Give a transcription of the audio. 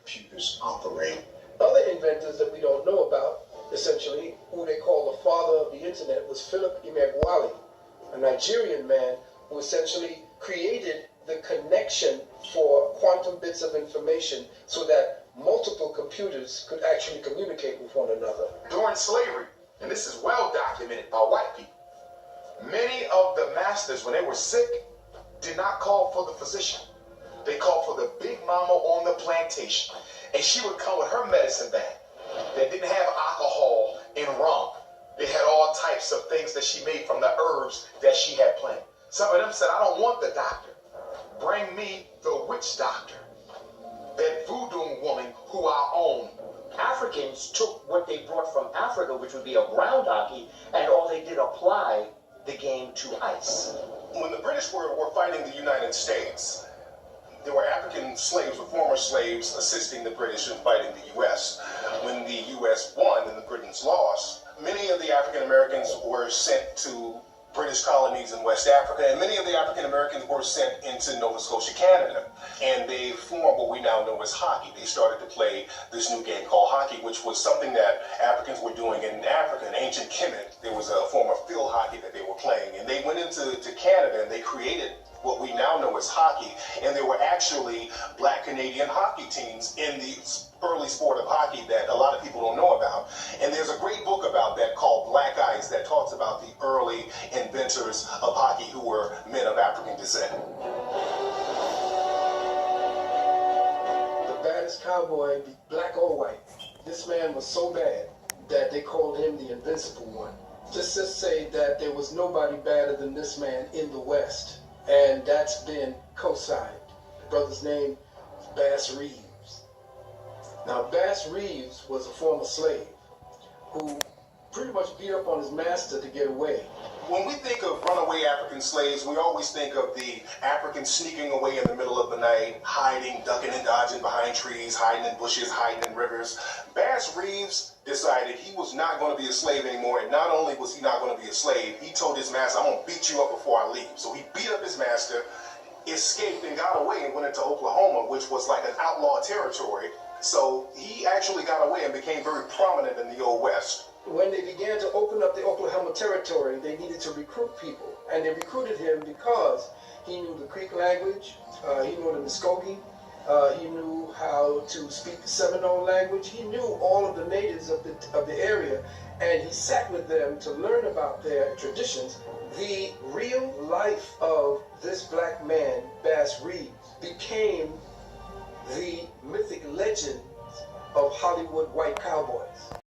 computers operate. Other inventors that we don't know about, essentially, who they call the father of the internet, was Philip Emeagwali, a Nigerian man who essentially created the connection for quantum bits of information so that multiple computers could actually communicate with one another. During slavery, and this is well documented by white people, many of the masters, when they were sick, did not call for the physician. They called for the big mama on the plantation, and she would come with her medicine bag that didn't have alcohol and rum. They had all types of things that she made from the herbs that she had planted. Some of them said, I don't want the doctor. Bring me the witch doctor, that voodoo woman who I own. Africans took what they brought from Africa, which would be a ground hockey, and all they did apply the game to ice. When the British were fighting the United States, there were African slaves or former slaves assisting the British in fighting the U.S. When the U.S. won and the Britons lost, many of the African Americans were sent to British colonies in West Africa, and many of the African Americans were sent into Nova Scotia, Canada, and they formed what we now know as hockey. They started to play this new game called hockey, which was something that Africans were doing in Africa. In ancient Kemet, there was a form of field hockey that they were playing, and they went into Canada and they created what we now know as hockey, and there were actually black Canadian hockey teams in the early sport of hockey that a lot of people don't know about. And there's a great book about that called Black Ice that talks about the early inventors of hockey who were men of African descent. The baddest cowboy, black or white. This man was so bad that they called him the Invincible One. Just to say that there was nobody badder than this man in the West. And that's been co-signed. The brother's name is Bass Reeves. Now, Bass Reeves was a former slave who pretty much beat up on his master to get away. When we think of runaway African slaves, we always think of the Africans sneaking away in the middle of the night, hiding, ducking and dodging behind trees, hiding in bushes, hiding in rivers. Bass Reeves decided he was not going to be a slave anymore, and not only was he not going to be a slave, he told his master, I'm going to beat you up before I leave. So he beat up his master, escaped and got away and went into Oklahoma, which was like an outlaw territory. So he actually got away and became very prominent in the Old West. When they began to open up the Oklahoma territory, they needed to recruit people. And they recruited him because he knew the Creek language, he knew the Muskogee, he knew how to speak the Seminole language. He knew all of the natives of the area, and he sat with them to learn about their traditions. The real life of this black man, Bass Reeves, became the mythic legend of Hollywood white cowboys.